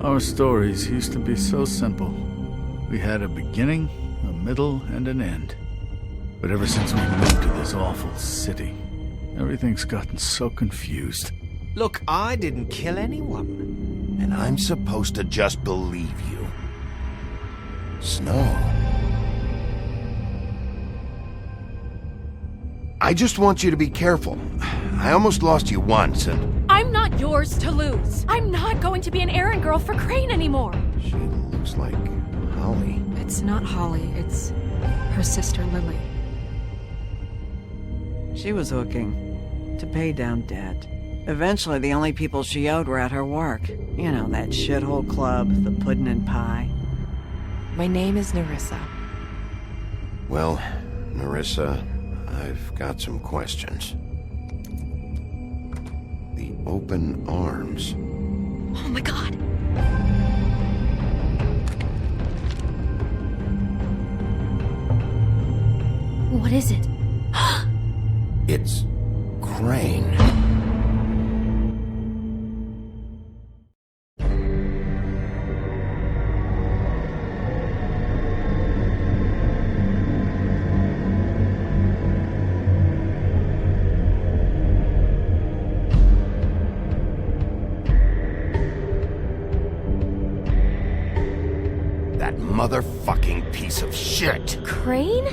Our stories used to be so simple. We had a beginning, a middle, and an end. But ever since we moved to this awful city, everything's gotten so confused. Look, I didn't kill anyone. And I'm supposed to just believe you. Snow. I just want you to be careful. I almost lost you once, and... I'm not yours to lose. I'm not going to be an errand girl for Crane anymore. She looks like Holly. It's not Holly, it's her sister Lily. She was hooking to pay down debt. Eventually, the only people she owed were at her work. You know, that shithole club, the puddin' and pie. My name is Nerissa. Well, Nerissa, I've got some questions. The open arms. Oh my god. What is it? It's Crane. Motherfucking piece of shit! Crane?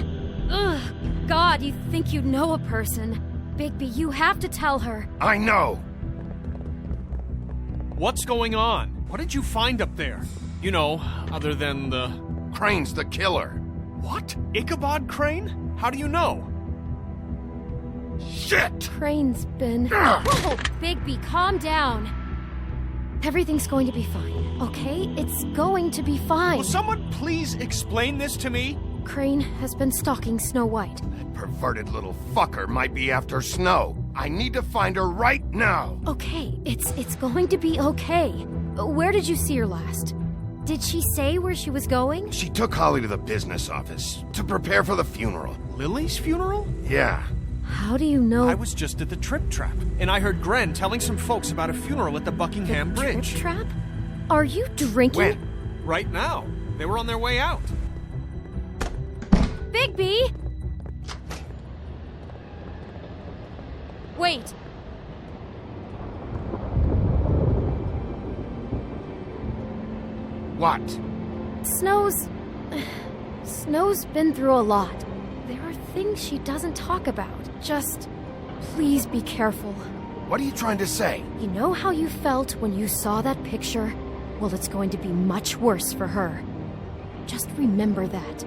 Ugh. God, you think you know a person. Bigby, you have to tell her. I know! What's going on? What did you find up there? You know, other than the... Crane's the killer. What? Ichabod Crane? How do you know? Shit! Crane's been... Whoa! Bigby, calm down. Everything's going to be fine, okay? It's going to be fine. Will someone please explain this to me? Crane has been stalking Snow White. That perverted little fucker might be after Snow. I need to find her right now. Okay, it's going to be okay. Where did you see her last? Did she say where she was going? She took Holly to the business office to prepare for the funeral. Lily's funeral? Yeah. How do you know? I was just at the Trip Trap, and I heard Gren telling some folks about a funeral at the Buckingham Bridge. Trip Trap? Are you drinking? When? Right now. They were on their way out. Bigby! Wait. What? Snow's been through a lot. There are things she doesn't talk about. Just, please be careful. What are you trying to say? You know how you felt when you saw that picture? Well, it's going to be much worse for her. Just remember that.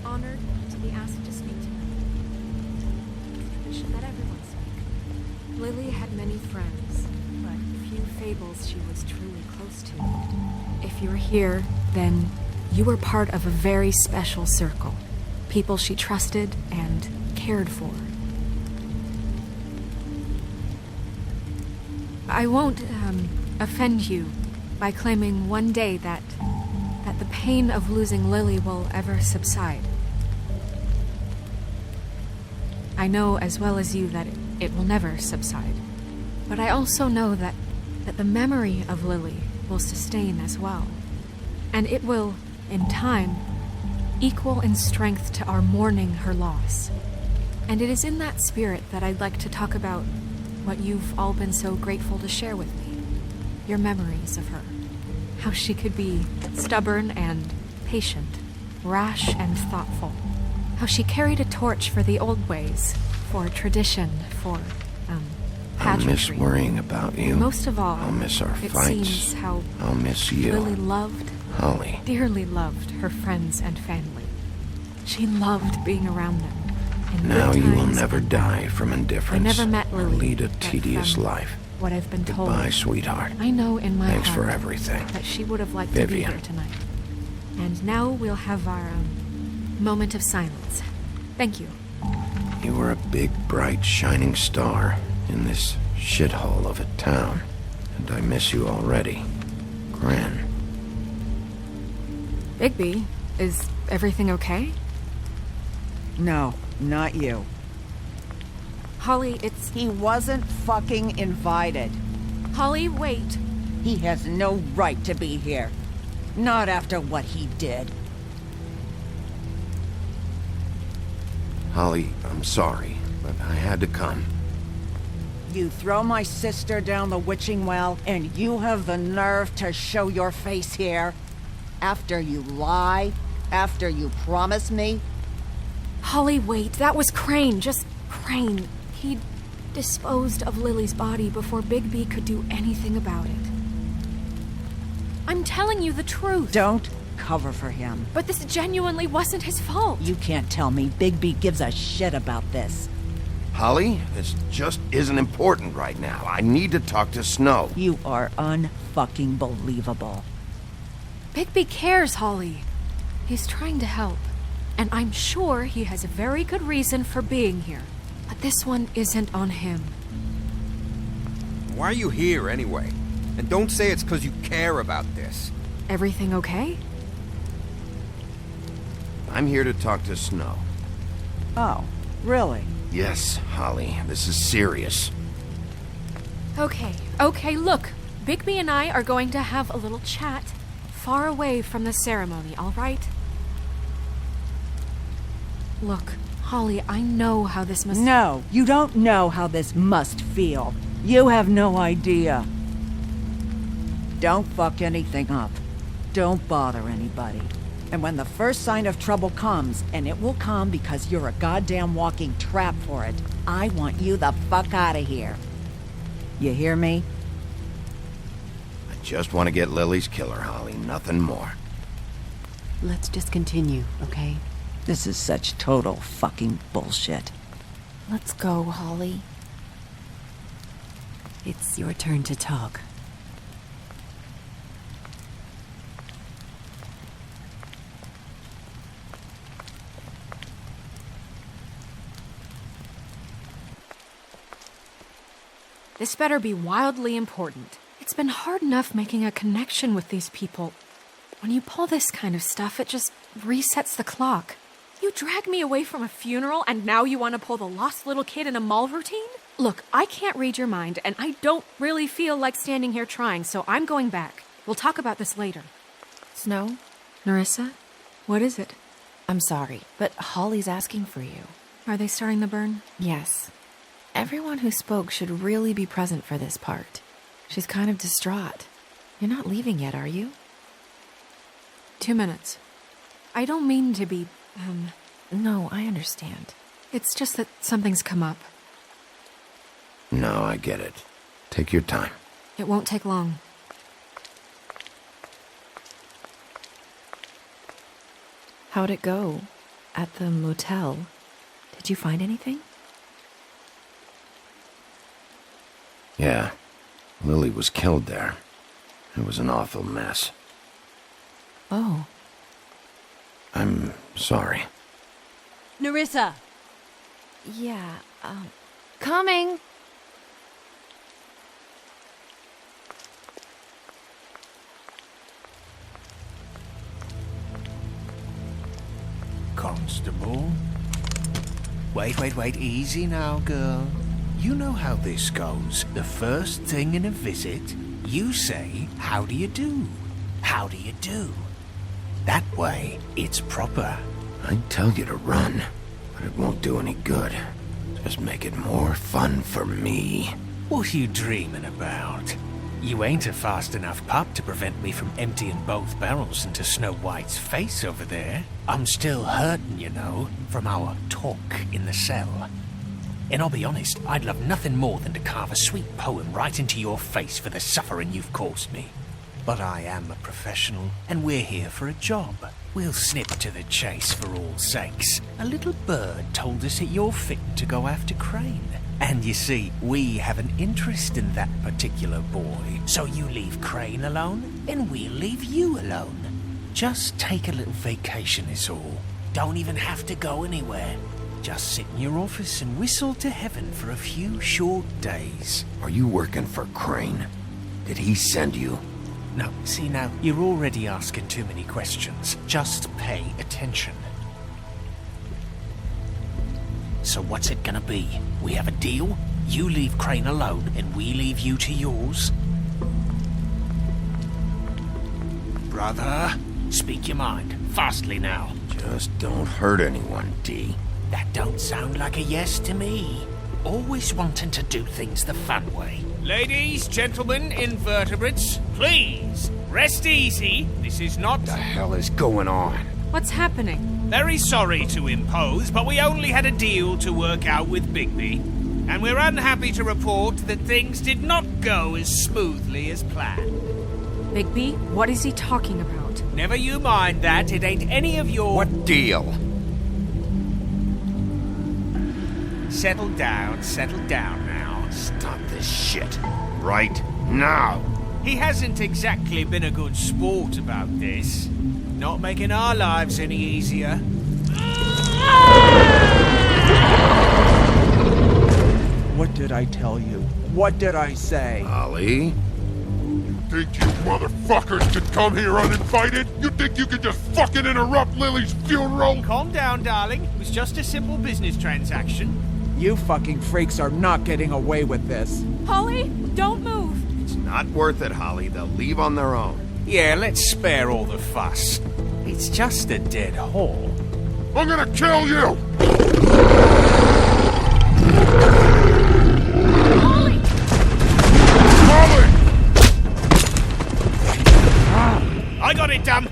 Honored to be asked to speak to them. Tradition that everyone speak. Lily had many friends, but few Fables she was truly close to. If you're here, then you were part of a very special circle. People she trusted and cared for. I won't offend you by claiming one day that the pain of losing Lily will ever subside. I know as well as you that it will never subside. But I also know that the memory of Lily will sustain as well. And it will, in time, equal in strength to our mourning her loss. And it is in that spirit that I'd like to talk about what you've all been so grateful to share with me. Your memories of her. How she could be stubborn and patient, rash and thoughtful. How she carried a torch for the old ways, for tradition, for, pageantry. I'll miss worrying about you. Most of all, I'll miss our it fights. seems how I'll miss you. Lily loved, Holly. dearly loved her friends and family. She loved being around them. In Now good you will times, never die from indifference. I never met or Lily, lead a but tedious from life. what I've been told. Goodbye, sweetheart. I know in my Thanks heart for everything. that she would have liked Vivian. to be here tonight. And now we'll have our moment of silence. Thank you. You were a big, bright, shining star in this shithole of a town. And I miss you already. Gran. Bigby, is everything okay? No, not you. Holly, it's... He wasn't fucking invited. Holly, wait. He has no right to be here. Not after what he did. Holly, I'm sorry, but I had to come. You throw my sister down the witching well, and you have the nerve to show your face here? After you lie? After you promise me? Holly, wait. That was Crane. Just Crane. He disposed of Lily's body before Bigby could do anything about it. I'm telling you the truth. Don't cover for him. But this genuinely wasn't his fault. You can't tell me Bigby gives a shit about this. Holly, this just isn't important right now. I need to talk to Snow. You are unfucking believable. Bigby cares, Holly. He's trying to help. And I'm sure he has a very good reason for being here. But this one isn't on him. Why are you here anyway? And don't say it's because you care about this. Everything okay? I'm here to talk to Snow. Oh, really? Yes, Holly, this is serious. Okay, look. Bigby and I are going to have a little chat far away from the ceremony, all right? Look, Holly, I know how this must... No, you don't know how this must feel. You have no idea. Don't fuck anything up. Don't bother anybody. And when the first sign of trouble comes, and it will come because you're a goddamn walking trap for it, I want you the fuck out of here. You hear me? I just want to get Lily's killer, Holly, nothing more. Let's just continue, okay? This is such total fucking bullshit. Let's go, Holly. It's your turn to talk. This better be wildly important. It's been hard enough making a connection with these people. When you pull this kind of stuff, it just resets the clock. You drag me away from a funeral, and now you want to pull the lost little kid in a mall routine? Look, I can't read your mind, and I don't really feel like standing here trying, so I'm going back. We'll talk about this later. Snow? Nerissa? What is it? I'm sorry, but Holly's asking for you. Are they starting the burn? Yes. Everyone who spoke should really be present for this part. She's kind of distraught. You're not leaving yet, are you? 2 minutes. I don't mean to be, No, I understand. It's just that something's come up. No, I get it. Take your time. It won't take long. How'd it go? At the motel? Did you find anything? Yeah, Lily was killed there. It was an awful mess. Oh. I'm sorry. Nerissa! Yeah, coming! Constable? Wait, easy now, girl. You know how this goes. The first thing in a visit, you say, how do you do? How do you do? That way, it's proper. I'd tell you to run, but it won't do any good. Just make it more fun for me. What are you dreaming about? You ain't a fast enough pup to prevent me from emptying both barrels into Snow White's face over there. I'm still hurting, you know, from our talk in the cell. And I'll be honest, I'd love nothing more than to carve a sweet poem right into your face for the suffering you've caused me. But I am a professional, and we're here for a job. We'll snip to the chase for all sakes. A little bird told us that you're fit to go after Crane. And you see, we have an interest in that particular boy. So you leave Crane alone, and we'll leave you alone. Just take a little vacation is all. Don't even have to go anywhere. Just sit in your office and whistle to heaven for a few short days. Are you working for Crane? Did he send you? No, see now, you're already asking too many questions. Just pay attention. So what's it gonna be? We have a deal? You leave Crane alone, and we leave you to yours? Brother, speak your mind. Fastly now. Just don't hurt anyone, D. That don't sound like a yes to me. Always wanting to do things the fun way. Ladies, gentlemen, invertebrates, please, rest easy. This is not... What the hell is going on? What's happening? Very sorry to impose, but we only had a deal to work out with Bigby. And we're unhappy to report that things did not go as smoothly as planned. Bigby, what is he talking about? Never you mind that, it ain't any of your... What deal? Settle down now. Stop this shit. Right now. He hasn't exactly been a good sport about this. Not making our lives any easier. What did I tell you? What did I say? Ollie? Think you motherfuckers could come here uninvited? You think you could just fucking interrupt Lily's funeral? Calm down, darling. It was just a simple business transaction. You fucking freaks are not getting away with this. Holly, don't move! It's not worth it, Holly. They'll leave on their own. Yeah, let's spare all the fuss. It's just a dead hole. I'm gonna kill you! Holly! Holly! I got it, damn!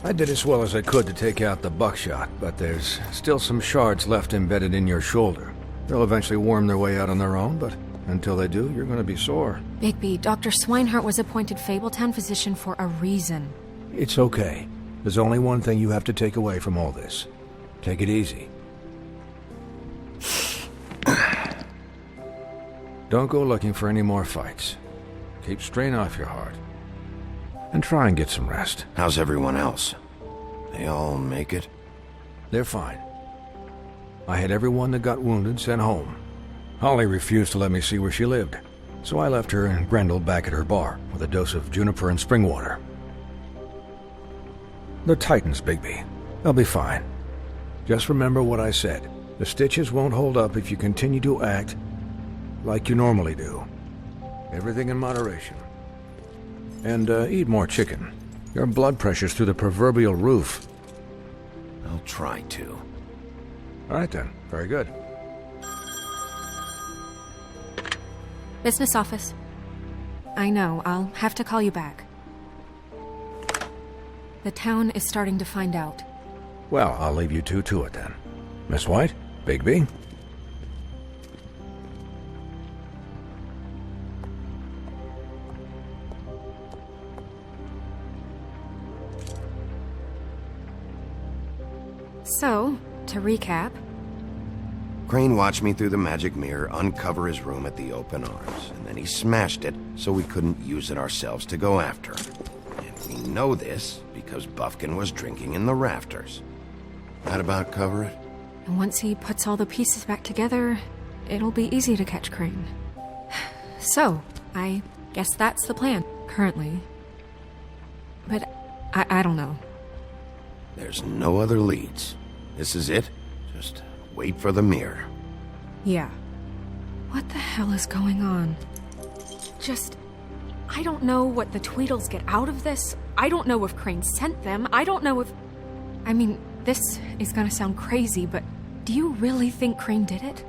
I did as well as I could to take out the buckshot, but there's still some shards left embedded in your shoulder. They'll eventually worm their way out on their own, but until they do, you're going to be sore. Bigby, Dr. Swinehart was appointed Fabletown physician for a reason. It's okay. There's only one thing you have to take away from all this. Take it easy. Don't go looking for any more fights. Keep strain off your heart. And try and get some rest. How's everyone else? They all make it? They're fine. I had everyone that got wounded sent home. Holly refused to let me see where she lived, so I left her and Grendel back at her bar with a dose of juniper and spring water. They're Titans, Bigby. They'll be fine. Just remember what I said. The stitches won't hold up if you continue to act like you normally do. Everything in moderation. And eat more chicken. Your blood pressure's through the proverbial roof. I'll try to. All right then. Very good. Business office. I know, I'll have to call you back. The town is starting to find out. Well, I'll leave you two to it then. Miss White, Bigby. So, to recap, Crane watched me through the magic mirror uncover his room at the open arms, and then he smashed it so we couldn't use it ourselves to go after him. And we know this because Buffkin was drinking in the rafters. That about cover it? and once he puts all the pieces back together, it'll be easy to catch Crane. So, I guess that's the plan, currently. But I don't know. There's no other leads. This is it. Just wait for the mirror. Yeah. What the hell is going on? I don't know what the Tweedles get out of this. I don't know if Crane sent them. I don't know if... I mean, this is gonna sound crazy, but do you really think Crane did it?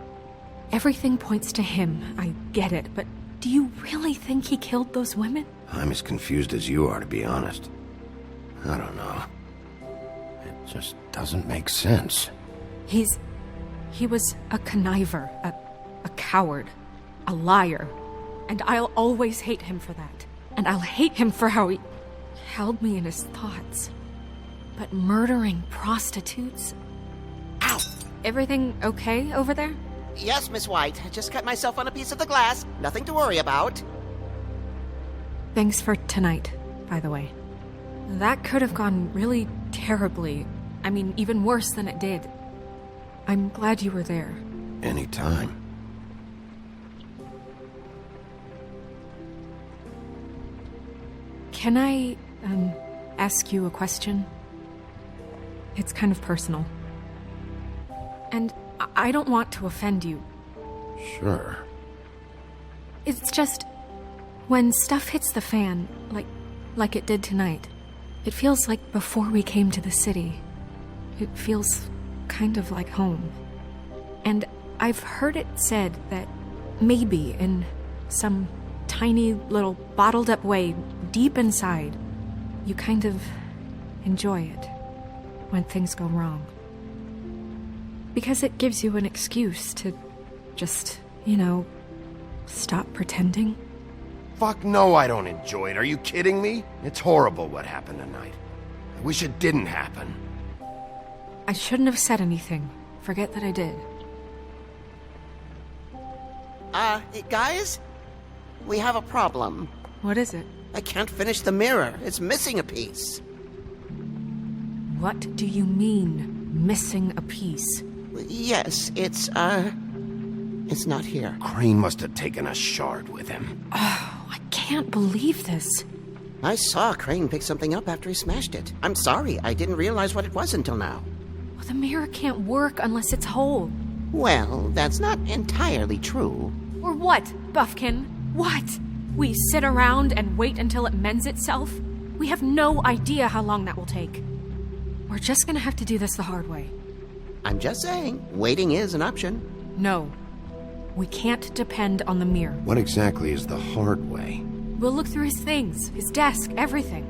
Everything points to him. I get it, but do you really think he killed those women? I'm as confused as you are, to be honest. I don't know. It just doesn't make sense. He was a conniver, a coward, a liar. And I'll always hate him for that. And I'll hate him for how he held me in his thoughts. But murdering prostitutes? Ow! Everything okay over there? Yes, Miss White. I just cut myself on a piece of the glass. Nothing to worry about. Thanks for tonight, by the way. That could have gone really terribly. I mean, even worse than it did. I'm glad you were there. Anytime. Can I, ask you a question? It's kind of personal. And I don't want to offend you. Sure. It's just... when stuff hits the fan, like it did tonight, it feels like before we came to the city. It feels kind of like home. And I've heard it said that maybe in some tiny little bottled up way deep inside, you kind of enjoy it when things go wrong. Because it gives you an excuse to just, stop pretending. Fuck no, I don't enjoy it. Are you kidding me? It's horrible what happened tonight. I wish it didn't happen. I shouldn't have said anything. Forget that I did. Guys? We have a problem. What is it? I can't finish the mirror. It's missing a piece. What do you mean, missing a piece? Yes, it's not here. Crane must have taken a shard with him. Oh, I can't believe this. I saw Crane pick something up after he smashed it. I'm sorry, I didn't realize what it was until now. Well, the mirror can't work unless it's whole. Well, that's not entirely true. Or what, Buffkin? What? We sit around and wait until it mends itself? We have no idea how long that will take. We're just gonna have to do this the hard way. I'm just saying, waiting is an option. No. We can't depend on the mirror. What exactly is the hard way? We'll look through his things, his desk, everything.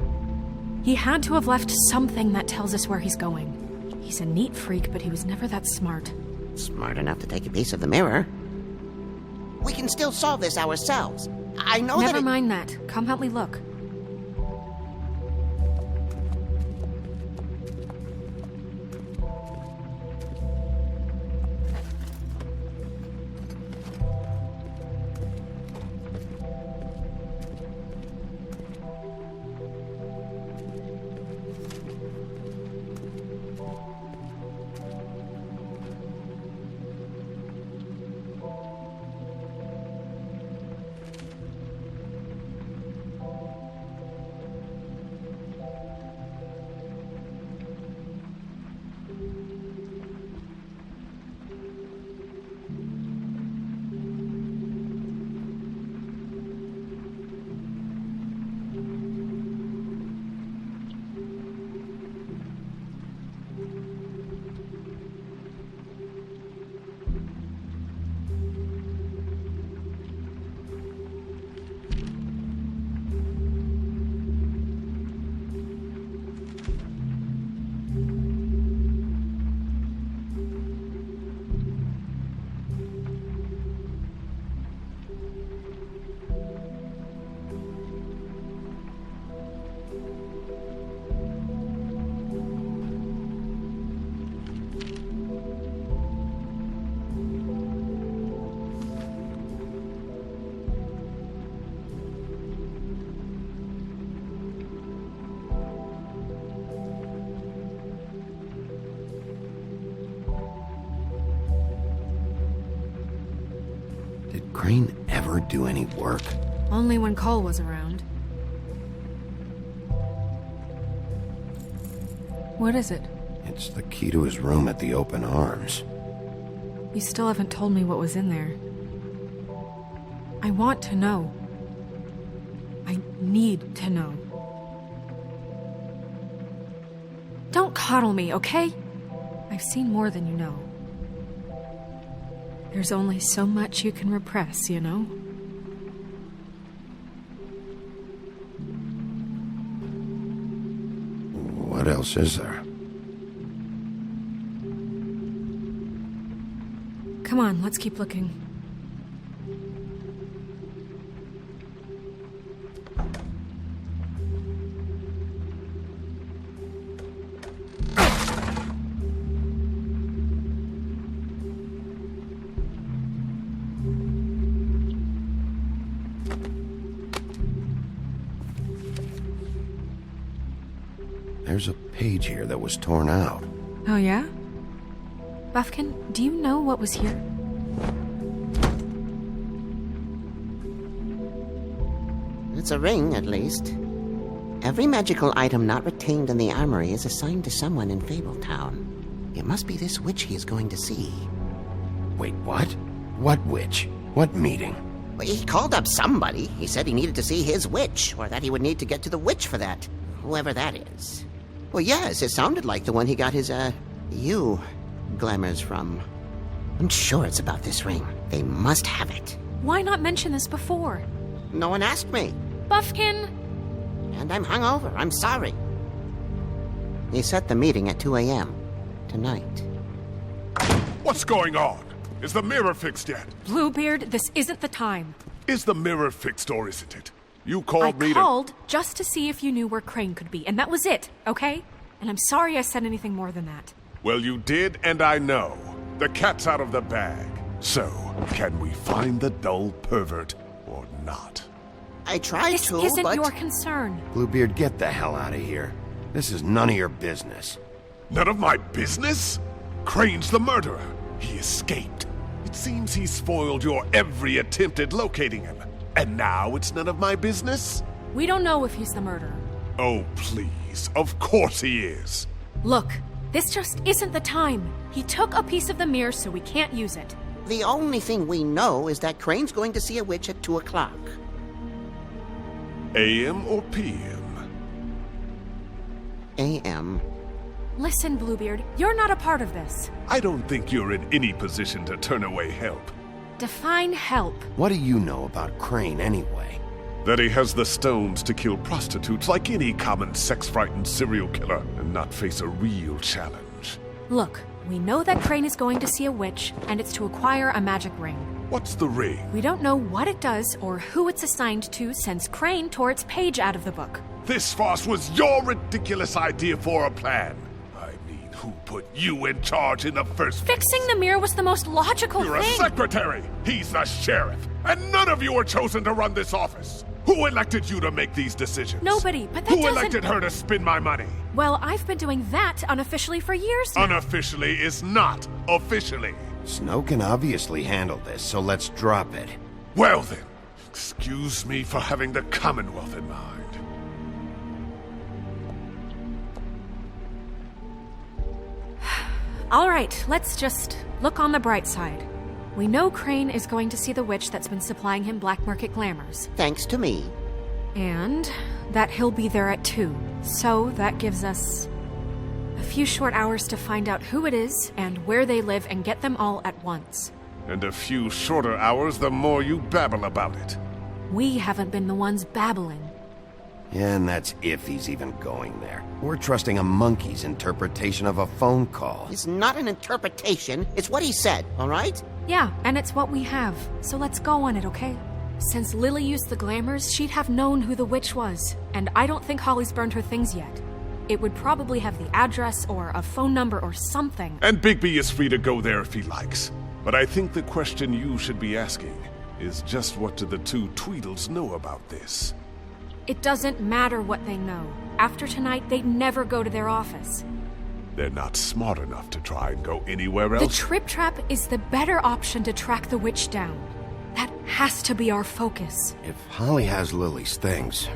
He had to have left something that tells us where he's going. He's a neat freak, but he was never that smart. Smart enough to take a piece of the mirror. We can still solve this ourselves. I know Never mind that. Come help me look. Crane ever do any work? Only when Cole was around. What is it? It's the key to his room at the Open Arms. You still haven't told me what was in there. I want to know. I need to know. Don't coddle me, okay? I've seen more than you know. There's only so much you can repress, you know? What else is there? Come on, let's keep looking. There's a page here that was torn out. Oh, yeah? Buffkin, do you know what was here? It's a ring, at least. Every magical item not retained in the armory is assigned to someone in Fabletown. It must be this witch he is going to see. Wait, what? What witch? What meeting? Well, he called up somebody. He said he needed to see his witch, or that he would need to get to the witch for that. Whoever that is. Well, yes, it sounded like the one he got his, glamours from. I'm sure it's about this ring. They must have it. Why not mention this before? No one asked me. Buffkin! And I'm hungover. I'm sorry. He set the meeting at 2 a.m. tonight. What's going on? Is the mirror fixed yet? Bluebeard, this isn't the time. Is the mirror fixed or isn't it? You called me I called just to see if you knew where Crane could be, and that was it, okay? And I'm sorry I said anything more than that. Well, you did, and I know. The cat's out of the bag. So, can we find the dull pervert or not? I tried this to, This isn't but... your concern. Bluebeard, get the hell out of here. This is none of your business. None of my business? Crane's the murderer. He escaped. It seems he spoiled your every attempt at locating him. And now it's none of my business? We don't know if he's the murderer. Oh, please. Of course he is. Look, this just isn't the time. He took a piece of the mirror, so we can't use it. The only thing we know is that Crane's going to see a witch at 2 o'clock. AM or PM? AM. Listen, Bluebeard, you're not a part of this. I don't think you're in any position to turn away help. Define help. What do you know about Crane, anyway? That he has the stones to kill prostitutes like any common sex-frightened serial killer and not face a real challenge. Look, we know that Crane is going to see a witch, and it's to acquire a magic ring. What's the ring? We don't know what it does or who it's assigned to since Crane tore its page out of the book. This farce was your ridiculous idea for a plan. Who put you in charge in the first place? Fixing the mirror was the most logical You're thing. You're a secretary. He's the sheriff. And none of you were chosen to run this office. Who elected you to make these decisions? Nobody, but that Who elected her to spend my money? Well, I've been doing that unofficially for years now. Unofficially is not officially. Snow can obviously handle this, so let's drop it. Well then, excuse me for having the Commonwealth in mind. All right, let's just look on the bright side. We know Crane is going to see the witch that's been supplying him black market glamours. Thanks to me. And that he'll be there at 2. So that gives us a few short hours to find out who it is and where they live and get them all at once. And a few shorter hours the more you babble about it. We haven't been the ones babbling. Yeah, and that's if he's even going there. We're trusting a monkey's interpretation of a phone call. It's not an interpretation. It's what he said, all right? Yeah, and it's what we have. So let's go on it, okay? Since Lily used the glamours, she'd have known who the witch was. And I don't think Holly's burned her things yet. It would probably have the address or a phone number or something. And Bigby is free to go there if he likes. But I think the question you should be asking is just what do the two Tweedles know about this? It doesn't matter what they know. After tonight, they'd never go to their office. They're not smart enough to try and go anywhere else. The Trip Trap is the better option to track the witch down. That has to be our focus. If Holly has Lily's things,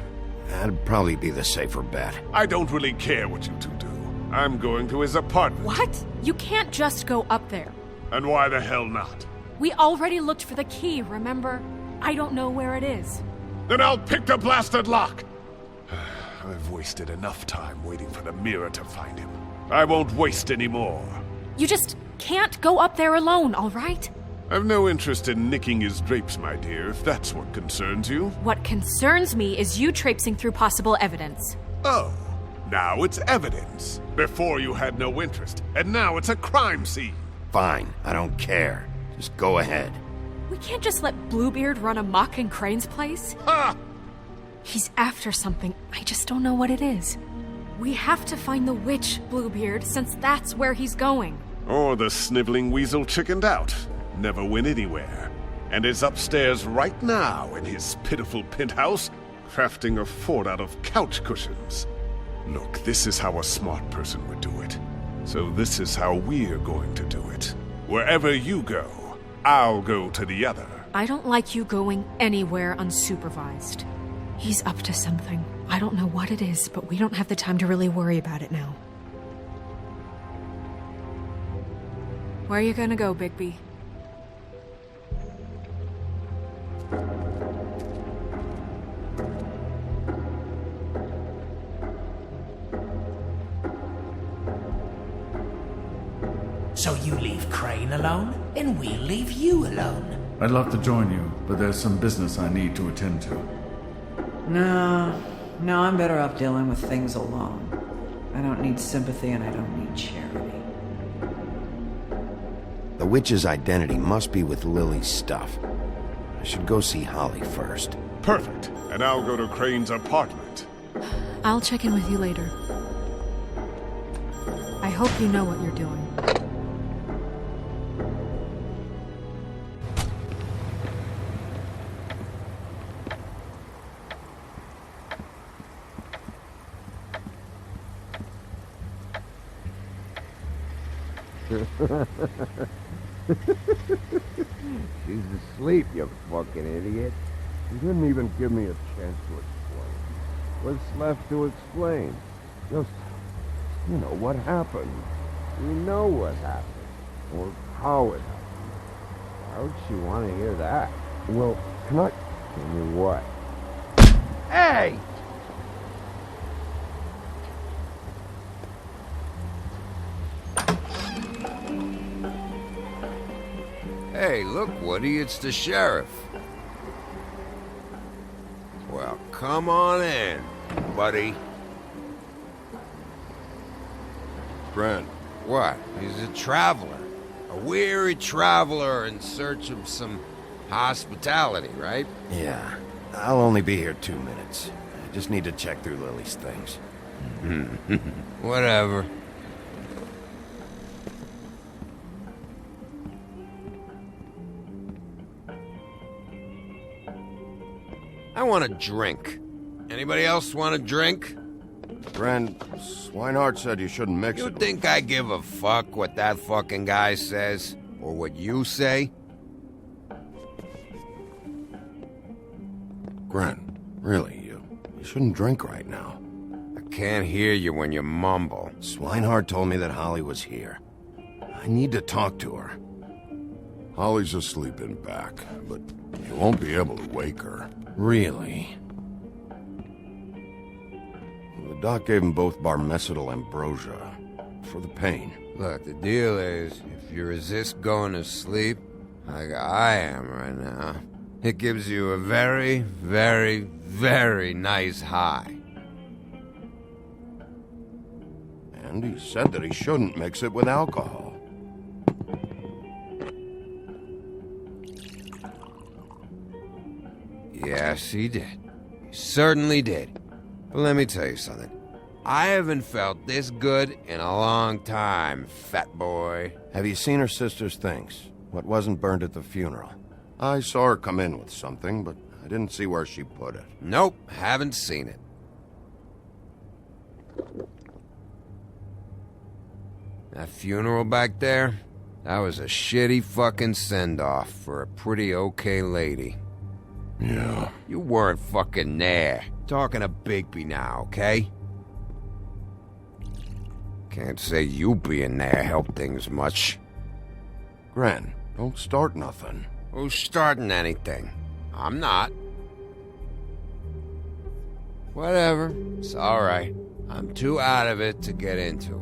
that'd probably be the safer bet. I don't really care what you two do. I'm going to his apartment. What? You can't just go up there. And why the hell not? We already looked for the key, remember? I don't know where it is. Then I'll pick the blasted lock! I've wasted enough time waiting for the mirror to find him. I won't waste any more. You just can't go up there alone, all right? I've no interest in nicking his drapes, my dear, if that's what concerns you. What concerns me is you traipsing through possible evidence. Oh, now it's evidence. Before you had no interest, and now it's a crime scene. Fine, I don't care. Just go ahead. We can't just let Bluebeard run amok in Crane's place. Ha! He's after something. I just don't know what it is. We have to find the witch, Bluebeard, since that's where he's going. Or the sniveling weasel chickened out. Never went anywhere. And is upstairs right now in his pitiful penthouse, crafting a fort out of couch cushions. Look, this is how a smart person would do it. So this is how we're going to do it. Wherever you go, I'll go to the other. I don't like you going anywhere unsupervised. He's up to something. I don't know what it is, but we don't have the time to really worry about it now. Where are you gonna go, Bigby? So you leave Crane alone, and we'll leave you alone. I'd love to join you, but there's some business I need to attend to. No, I'm better off dealing with things alone. I don't need sympathy and I don't need charity. The witch's identity must be with Lily's stuff. I should go see Holly first. Perfect. And I'll go to Crane's apartment. I'll check in with you later. I hope you know what you're doing. She's asleep, you fucking idiot. You didn't even give me a chance to explain. What's left to explain? Just, you know, what happened. You know what happened. Or how it happened. Why would she want to hear that? Well, can I... Tell you what. Hey! Hey, look, Woody, it's the sheriff. Well, come on in, buddy. Brent. What? He's a traveler. A weary traveler in search of some hospitality, right? Yeah. I'll only be here 2 minutes. I just need to check through Lily's things. Whatever. I want a drink. Anybody else want a drink? Brent, Swinehart said you shouldn't mix it. You think I give a fuck what that fucking guy says? Or what you say? Brent, really, you shouldn't drink right now. I can't hear you when you mumble. Swinehart told me that Holly was here. I need to talk to her. Holly's asleep in back, but you won't be able to wake her. Really? The doc gave them both Barmecidal ambrosia for the pain. Look, the deal is, if you resist going to sleep, like I am right now, it gives you a very, very, very nice high. And he said that he shouldn't mix it with alcohol. Yes, he did. He certainly did. But let me tell you something. I haven't felt this good in a long time, fat boy. Have you seen her sister's things? What wasn't burned at the funeral? I saw her come in with something, but I didn't see where she put it. Nope, haven't seen it. That funeral back there? That was a shitty fucking send-off for a pretty okay lady. Yeah. You weren't fucking there. Talking to Bigby now, okay? Can't say you being there helped things much. Gren, don't start nothing. Who's starting anything? I'm not. Whatever. It's alright. I'm too out of it to get into it.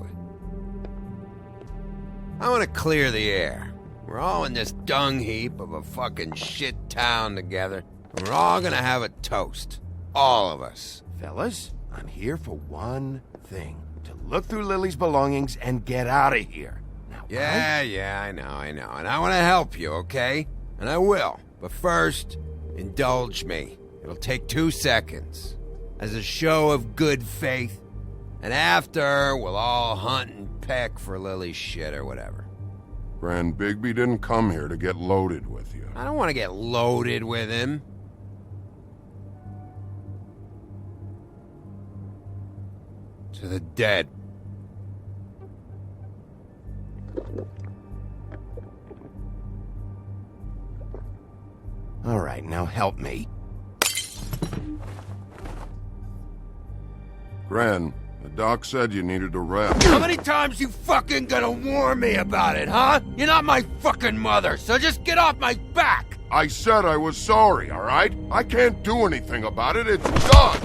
I want to clear the air. We're all in this dung heap of a fucking shit town together, and we're all gonna have a toast. All of us. Fellas, I'm here for one thing. To look through Lily's belongings and get out of here. Now, Yeah, I know. And I want to help you, okay? And I will. But first, indulge me. It'll take 2 seconds. As a show of good faith. And after, we'll all hunt and peck for Lily's shit or whatever. Grand Bigby didn't come here to get loaded with you. I don't want to get loaded with him. To the dead. All right, now help me. Gran, the doc said you needed a rest. How many times you fucking gonna warn me about it, huh? You're not my fucking mother, so just get off my back! I said I was sorry, all right? I can't do anything about it. It's done.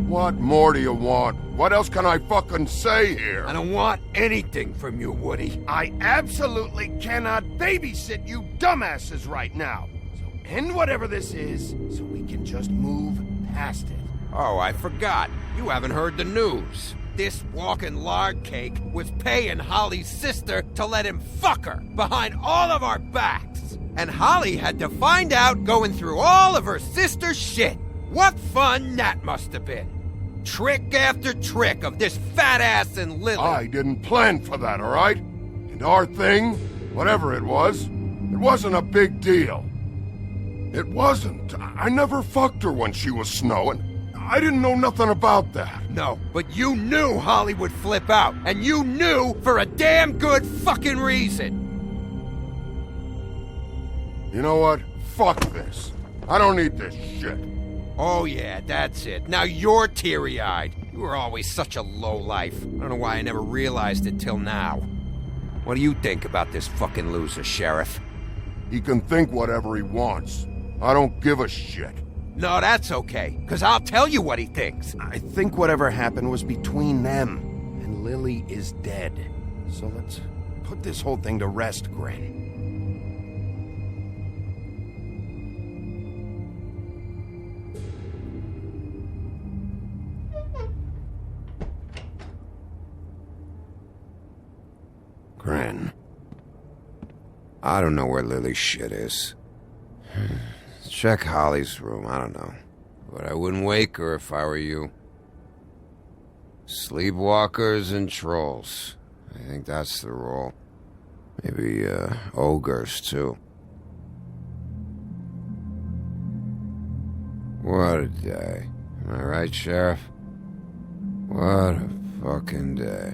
What more do you want? What else can I fucking say here? I don't want anything from you, Woody. I absolutely cannot babysit you dumbasses right now. So end whatever this is, so we can just move past it. Oh, I forgot. You haven't heard the news. This walking lard cake was paying Holly's sister to let him fuck her behind all of our backs. And Holly had to find out going through all of her sister's shit. What fun that must have been. Trick after trick of this fat ass and Lily. I didn't plan for that, all right? And our thing, whatever it wasn't a big deal. It wasn't. I never fucked her when she was snowing. I didn't know nothing about that. No, but you knew Holly would flip out, and you knew for a damn good fucking reason. You know what? Fuck this. I don't need this shit. Oh yeah, that's it. Now you're teary-eyed. You were always such a lowlife. I don't know why I never realized it till now. What do you think about this fucking loser, Sheriff? He can think whatever he wants. I don't give a shit. No, that's okay, because I'll tell you what he thinks. I think whatever happened was between them, and Lily is dead. So let's put this whole thing to rest, Gren. Gren. I don't know where Lily's shit is. Check Holly's room, I don't know. But I wouldn't wake her if I were you. Sleepwalkers and trolls. I think that's the rule. Maybe, ogres, too. What a day. Am I right, Sheriff? What a fucking day.